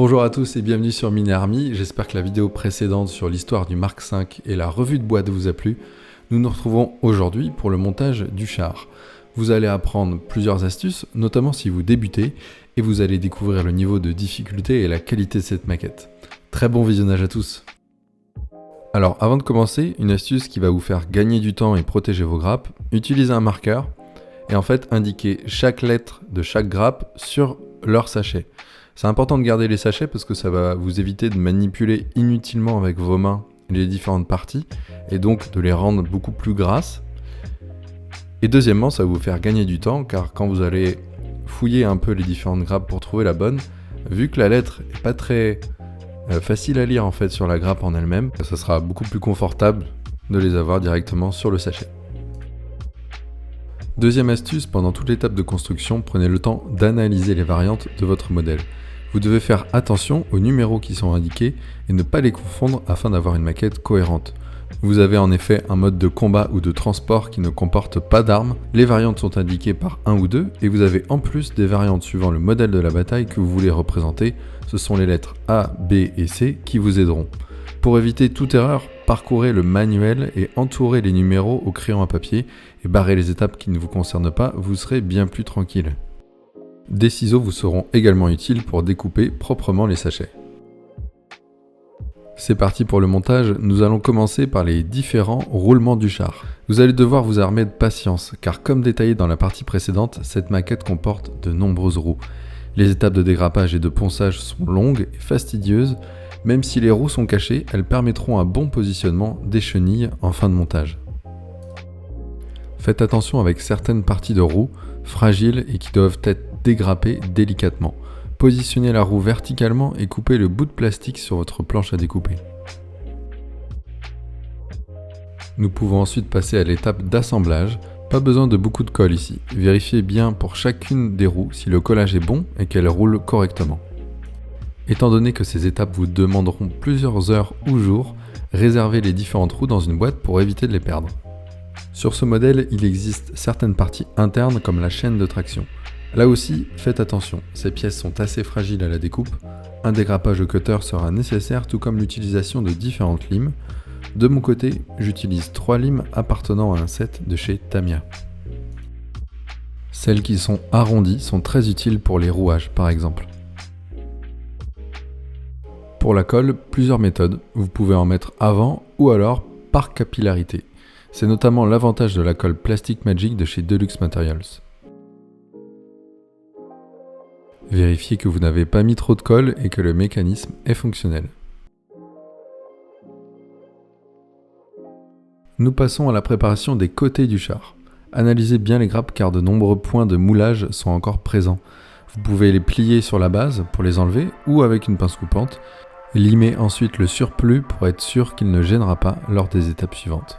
Bonjour à tous et bienvenue sur Mini-Army, j'espère que la vidéo précédente sur l'histoire du Mark V et la revue de boîte vous a plu. Nous nous retrouvons aujourd'hui pour le montage du char. Vous allez apprendre plusieurs astuces, notamment si vous débutez, et vous allez découvrir le niveau de difficulté et la qualité de cette maquette. Très bon visionnage à tous. Alors avant de commencer, une astuce qui va vous faire gagner du temps et protéger vos grappes, utilisez un marqueur et en fait indiquez chaque lettre de chaque grappe sur leur sachet. C'est important de garder les sachets parce que ça va vous éviter de manipuler inutilement avec vos mains les différentes parties et donc de les rendre beaucoup plus grasses. Et deuxièmement, ça va vous faire gagner du temps car quand vous allez fouiller un peu les différentes grappes pour trouver la bonne, vu que la lettre n'est pas très facile à lire en fait sur la grappe en elle-même, ça sera beaucoup plus confortable de les avoir directement sur le sachet. Deuxième astuce, pendant toute l'étape de construction, prenez le temps d'analyser les variantes de votre modèle. Vous devez faire attention aux numéros qui sont indiqués et ne pas les confondre afin d'avoir une maquette cohérente. Vous avez en effet un mode de combat ou de transport qui ne comporte pas d'armes, les variantes sont indiquées par 1 ou 2 et vous avez en plus des variantes suivant le modèle de la bataille que vous voulez représenter, ce sont les lettres A, B et C qui vous aideront. Pour éviter toute erreur, parcourez le manuel et entourez les numéros au crayon à papier et barrez les étapes qui ne vous concernent pas, vous serez bien plus tranquille. Des ciseaux vous seront également utiles pour découper proprement les sachets. C'est parti pour le montage, nous allons commencer par les différents roulements du char. Vous allez devoir vous armer de patience, car comme détaillé dans la partie précédente, cette maquette comporte de nombreuses roues. Les étapes de dégrappage et de ponçage sont longues et fastidieuses, même si les roues sont cachées, elles permettront un bon positionnement des chenilles en fin de montage. Faites attention avec certaines parties de roues, fragiles et qui doivent être dégrappées délicatement. Positionnez la roue verticalement et coupez le bout de plastique sur votre planche à découper. Nous pouvons ensuite passer à l'étape d'assemblage. Pas besoin de beaucoup de colle ici. Vérifiez bien pour chacune des roues si le collage est bon et qu'elles roulent correctement. Étant donné que ces étapes vous demanderont plusieurs heures ou jours, réservez les différentes roues dans une boîte pour éviter de les perdre. Sur ce modèle, il existe certaines parties internes comme la chaîne de traction. Là aussi, faites attention, ces pièces sont assez fragiles à la découpe. Un dégrappage au cutter sera nécessaire, tout comme l'utilisation de différentes limes. De mon côté, j'utilise 3 limes appartenant à un set de chez Tamiya. Celles qui sont arrondies sont très utiles pour les rouages, par exemple. Pour la colle, plusieurs méthodes. Vous pouvez en mettre avant ou alors par capillarité. C'est notamment l'avantage de la colle Plastic Magic de chez Deluxe Materials. Vérifiez que vous n'avez pas mis trop de colle et que le mécanisme est fonctionnel. Nous passons à la préparation des côtés du char. Analysez bien les grappes car de nombreux points de moulage sont encore présents. Vous pouvez les plier sur la base pour les enlever ou avec une pince coupante. Limez ensuite le surplus pour être sûr qu'il ne gênera pas lors des étapes suivantes.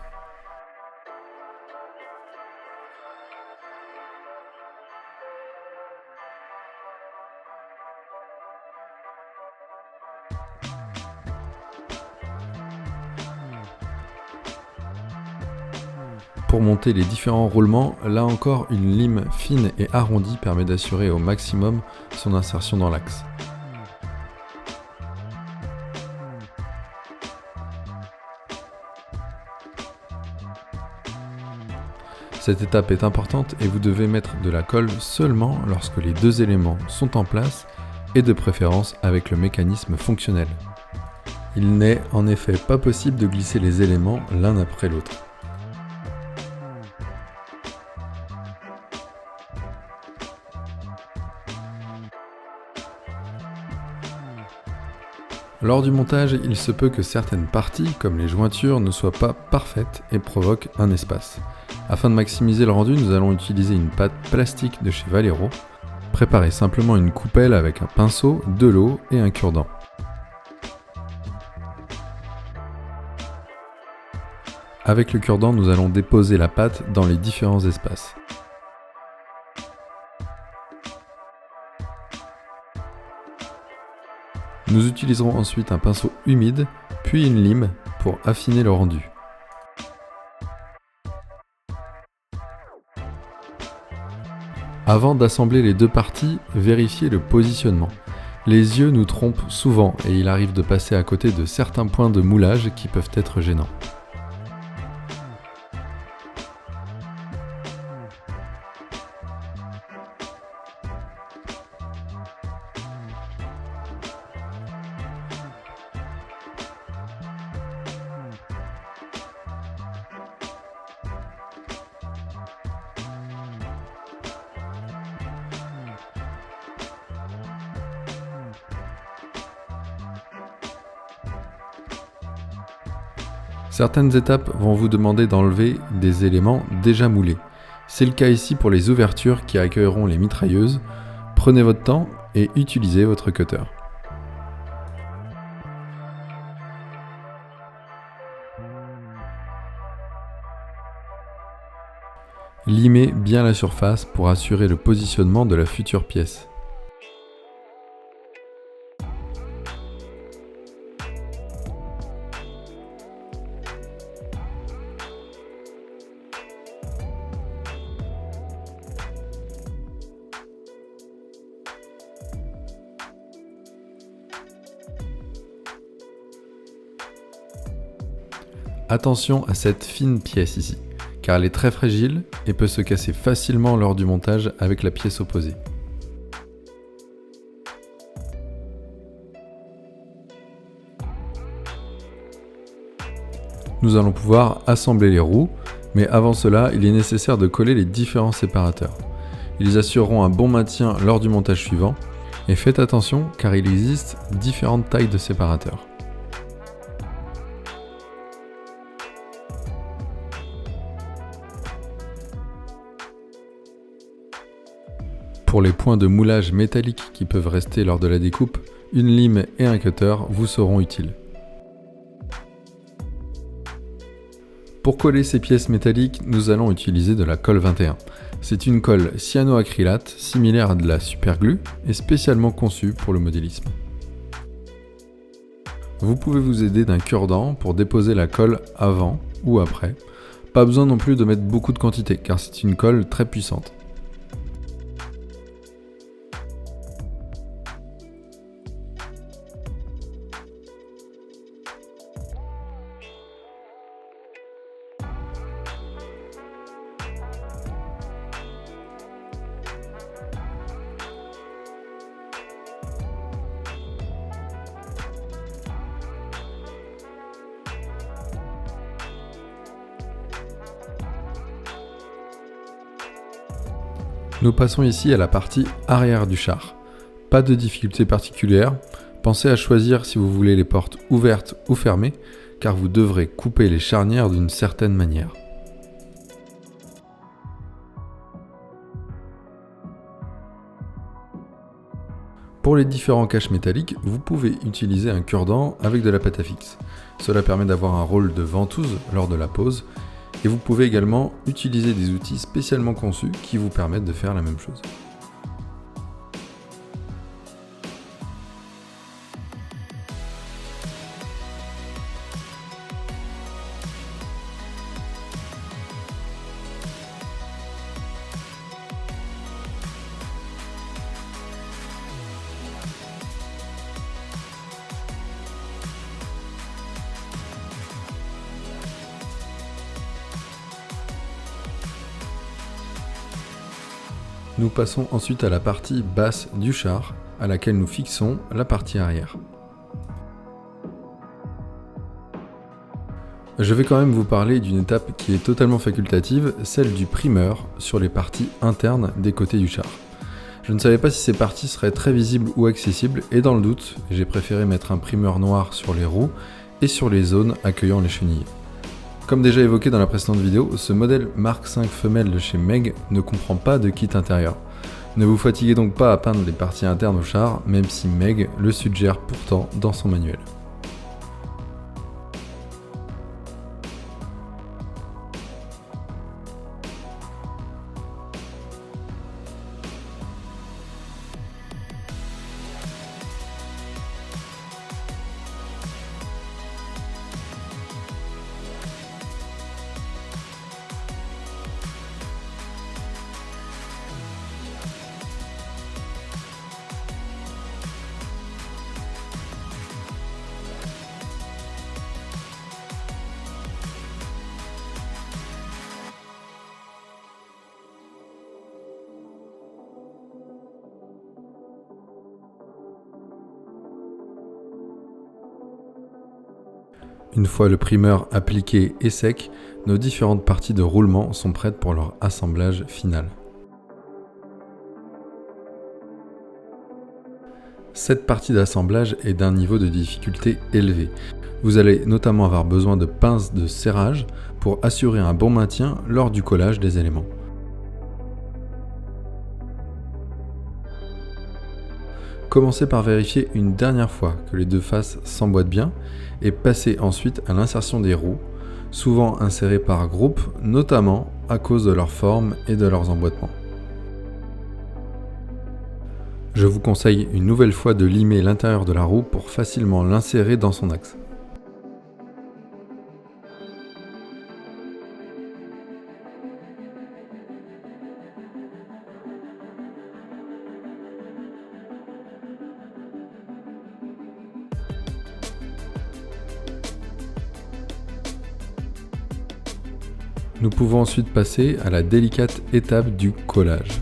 Pour monter les différents roulements, là encore une lime fine et arrondie permet d'assurer au maximum son insertion dans l'axe. Cette étape est importante et vous devez mettre de la colle seulement lorsque les deux éléments sont en place et de préférence avec le mécanisme fonctionnel. Il n'est en effet pas possible de glisser les éléments l'un après l'autre. Lors du montage, il se peut que certaines parties, comme les jointures, ne soient pas parfaites et provoquent un espace. Afin de maximiser le rendu, nous allons utiliser une pâte plastique de chez Valero. Préparez simplement une coupelle avec un pinceau, de l'eau et un cure-dent. Avec le cure-dent, nous allons déposer la pâte dans les différents espaces. Nous utiliserons ensuite un pinceau humide, puis une lime pour affiner le rendu. Avant d'assembler les deux parties, vérifiez le positionnement. Les yeux nous trompent souvent et il arrive de passer à côté de certains points de moulage qui peuvent être gênants. Certaines étapes vont vous demander d'enlever des éléments déjà moulés. C'est le cas ici pour les ouvertures qui accueilleront les mitrailleuses. Prenez votre temps et utilisez votre cutter. Limez bien la surface pour assurer le positionnement de la future pièce. Attention à cette fine pièce ici, car elle est très fragile et peut se casser facilement lors du montage avec la pièce opposée. Nous allons pouvoir assembler les roues, mais avant cela, il est nécessaire de coller les différents séparateurs. Ils assureront un bon maintien lors du montage suivant, et faites attention car il existe différentes tailles de séparateurs. Pour les points de moulage métalliques qui peuvent rester lors de la découpe, une lime et un cutter vous seront utiles. Pour coller ces pièces métalliques, nous allons utiliser de la colle 21. C'est une colle cyanoacrylate similaire à de la superglue et spécialement conçue pour le modélisme. Vous pouvez vous aider d'un cure-dent pour déposer la colle avant ou après. Pas besoin non plus de mettre beaucoup de quantité car c'est une colle très puissante. Nous passons ici à la partie arrière du char. Pas de difficulté particulière, pensez à choisir si vous voulez les portes ouvertes ou fermées, car vous devrez couper les charnières d'une certaine manière. Pour les différents caches métalliques, vous pouvez utiliser un cure-dent avec de la pâte à fixe. Cela permet d'avoir un rôle de ventouse lors de la pose. Et vous pouvez également utiliser des outils spécialement conçus qui vous permettent de faire la même chose. Nous passons ensuite à la partie basse du char, à laquelle nous fixons la partie arrière. Je vais quand même vous parler d'une étape qui est totalement facultative, celle du primeur sur les parties internes des côtés du char. Je ne savais pas si ces parties seraient très visibles ou accessibles, et dans le doute, j'ai préféré mettre un primeur noir sur les roues et sur les zones accueillant les chenilles. Comme déjà évoqué dans la précédente vidéo, ce modèle Mark V femelle de chez Meg ne comprend pas de kit intérieur. Ne vous fatiguez donc pas à peindre les parties internes au char, même si Meg le suggère pourtant dans son manuel. Une fois le primeur appliqué et sec, nos différentes parties de roulement sont prêtes pour leur assemblage final. Cette partie d'assemblage est d'un niveau de difficulté élevé. Vous allez notamment avoir besoin de pinces de serrage pour assurer un bon maintien lors du collage des éléments. Commencez par vérifier une dernière fois que les deux faces s'emboîtent bien et passez ensuite à l'insertion des roues, souvent insérées par groupe, notamment à cause de leur forme et de leurs emboîtements. Je vous conseille une nouvelle fois de limer l'intérieur de la roue pour facilement l'insérer dans son axe. Nous pouvons ensuite passer à la délicate étape du collage.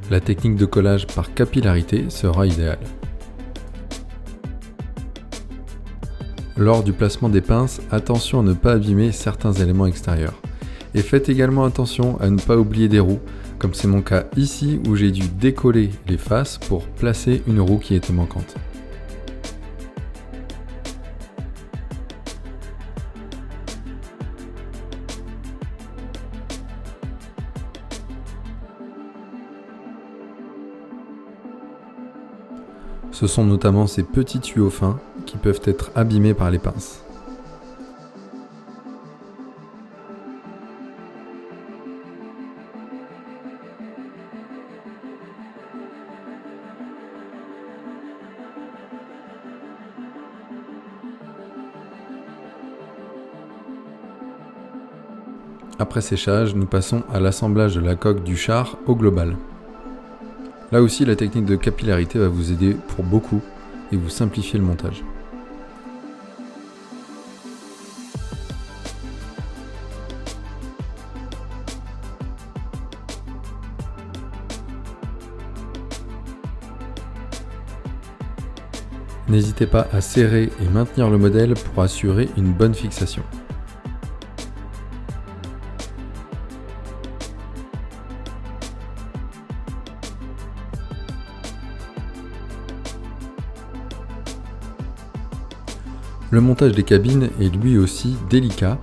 La technique de collage par capillarité sera idéale. Lors du placement des pinces, attention à ne pas abîmer certains éléments extérieurs. Et faites également attention à ne pas oublier des roues, comme c'est mon cas ici où j'ai dû décoller les faces pour placer une roue qui était manquante. Ce sont notamment ces petits tuyaux fins qui peuvent être abîmés par les pinces. Après séchage, nous passons à l'assemblage de la coque du char au global. Là aussi, la technique de capillarité va vous aider pour beaucoup et vous simplifier le montage. N'hésitez pas à serrer et maintenir le modèle pour assurer une bonne fixation. Le montage des cabines est lui aussi délicat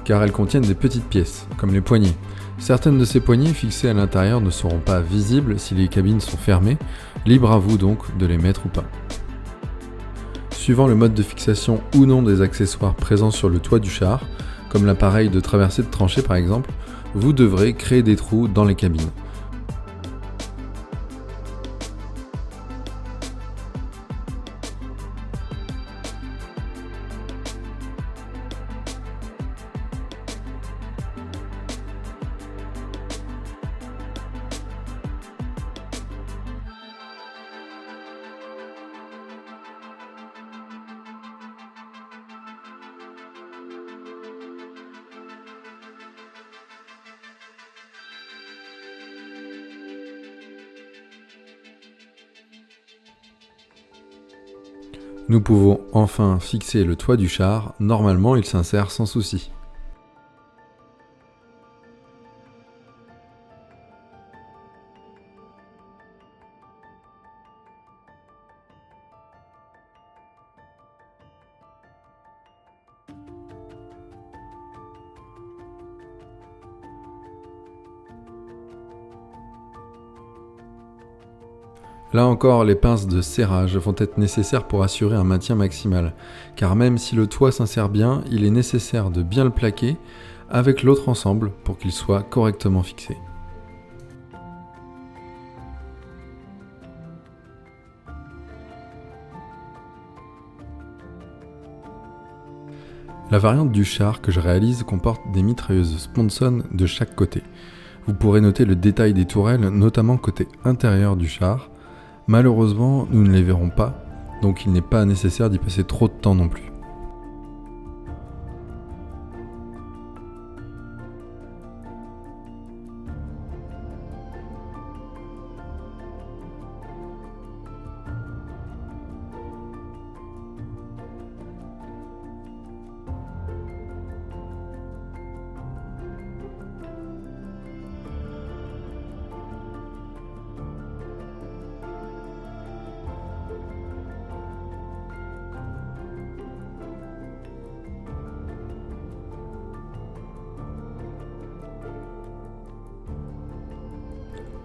car elles contiennent des petites pièces, comme les poignées. Certaines de ces poignées fixées à l'intérieur ne seront pas visibles si les cabines sont fermées, libre à vous donc de les mettre ou pas. Suivant le mode de fixation ou non des accessoires présents sur le toit du char, comme l'appareil de traversée de tranchée par exemple, vous devrez créer des trous dans les cabines. Nous pouvons enfin fixer le toit du char, normalement il s'insère sans souci. Là encore, les pinces de serrage vont être nécessaires pour assurer un maintien maximal, car même si le toit s'insère bien, il est nécessaire de bien le plaquer avec l'autre ensemble pour qu'il soit correctement fixé. La variante du char que je réalise comporte des mitrailleuses Sponson de chaque côté. Vous pourrez noter le détail des tourelles, notamment côté intérieur du char. Malheureusement, nous ne les verrons pas, donc il n'est pas nécessaire d'y passer trop de temps non plus.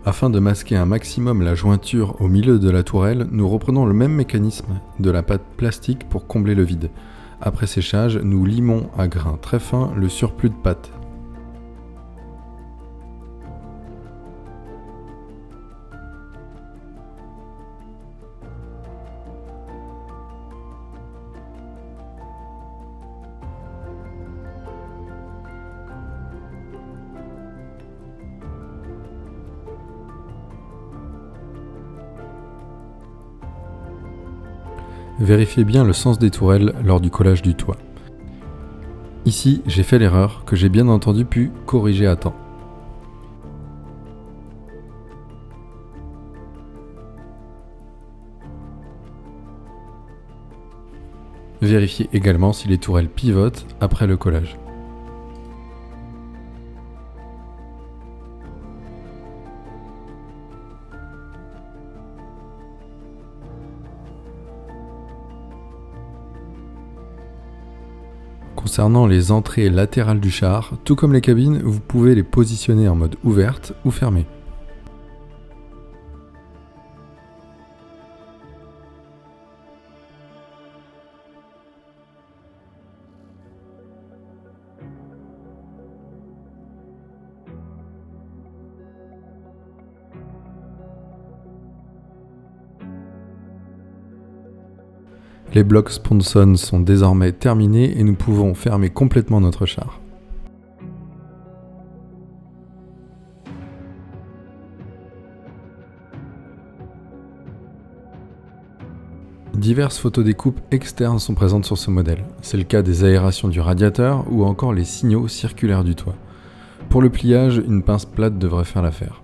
Afin de masquer un maximum la jointure au milieu de la tourelle, nous reprenons le même mécanisme de la pâte plastique pour combler le vide. Après séchage, nous limons à grains très fins le surplus de pâte. Vérifiez bien le sens des tourelles lors du collage du toit. Ici, j'ai fait l'erreur que j'ai bien entendu pu corriger à temps. Vérifiez également si les tourelles pivotent après le collage. Concernant les entrées latérales du char, tout comme les cabines, vous pouvez les positionner en mode ouverte ou fermée. Les blocs Sponson sont désormais terminés et nous pouvons fermer complètement notre char. Diverses photodécoupes externes sont présentes sur ce modèle. C'est le cas des aérations du radiateur ou encore les signaux circulaires du toit. Pour le pliage, une pince plate devrait faire l'affaire.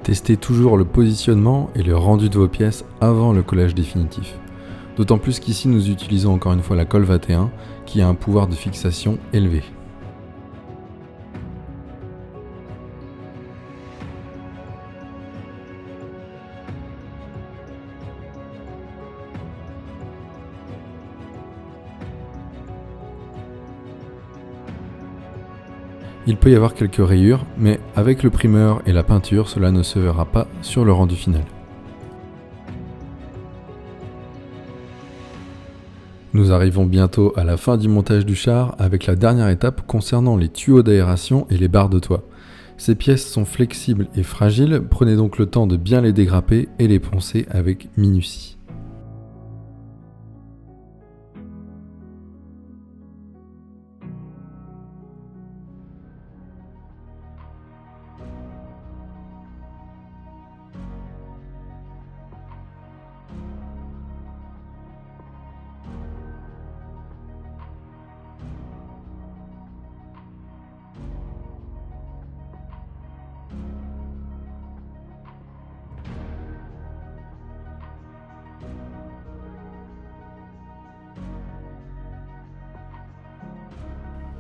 Testez toujours le positionnement et le rendu de vos pièces avant le collage définitif. D'autant plus qu'ici nous utilisons encore une fois la colle 21 qui a un pouvoir de fixation élevé. Il peut y avoir quelques rayures, mais avec le primeur et la peinture, cela ne se verra pas sur le rendu final. Nous arrivons bientôt à la fin du montage du char avec la dernière étape concernant les tuyaux d'aération et les barres de toit. Ces pièces sont flexibles et fragiles, prenez donc le temps de bien les dégrapper et les poncer avec minutie.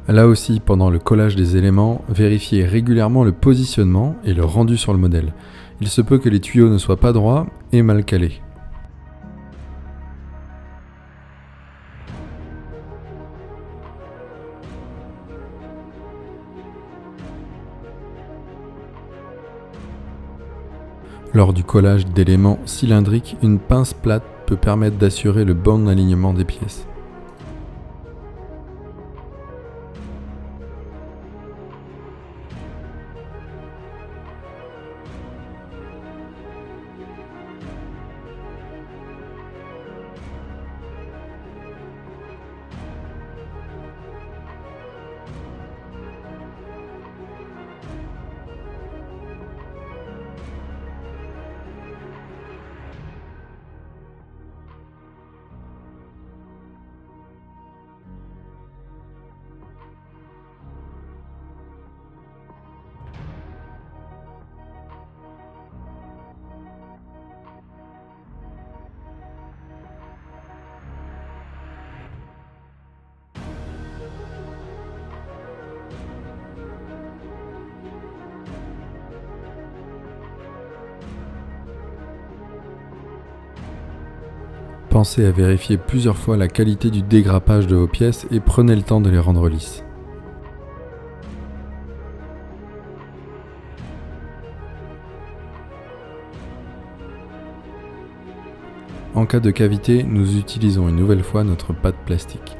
Là aussi, pendant le collage des éléments, vérifiez régulièrement le positionnement et le rendu sur le modèle. Il se peut que les tuyaux ne soient pas droits et mal calés. Lors du collage d'éléments cylindriques, une pince plate peut permettre d'assurer le bon alignement des pièces. Pensez à vérifier plusieurs fois la qualité du dégrappage de vos pièces et prenez le temps de les rendre lisses. En cas de cavité, nous utilisons une nouvelle fois notre pâte plastique.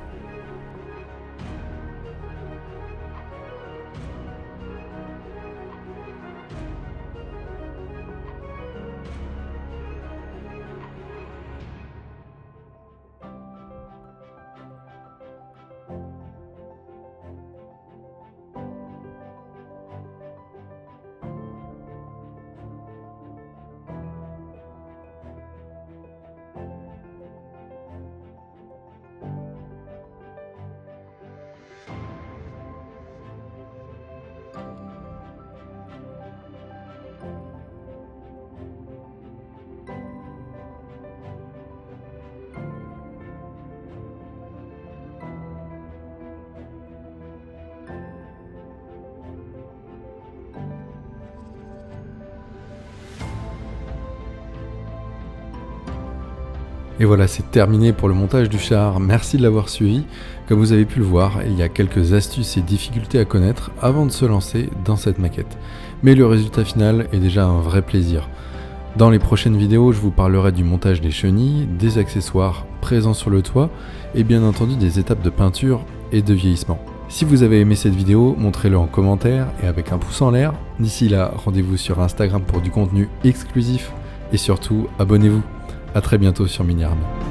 Et voilà, c'est terminé pour le montage du char. Merci de l'avoir suivi. Comme vous avez pu le voir, il y a quelques astuces et difficultés à connaître avant de se lancer dans cette maquette. Mais le résultat final est déjà un vrai plaisir. Dans les prochaines vidéos, je vous parlerai du montage des chenilles, des accessoires présents sur le toit et bien entendu des étapes de peinture et de vieillissement. Si vous avez aimé cette vidéo, montrez-le en commentaire et avec un pouce en l'air. D'ici là, rendez-vous sur Instagram pour du contenu exclusif et surtout, abonnez-vous. A très bientôt sur Mini Army.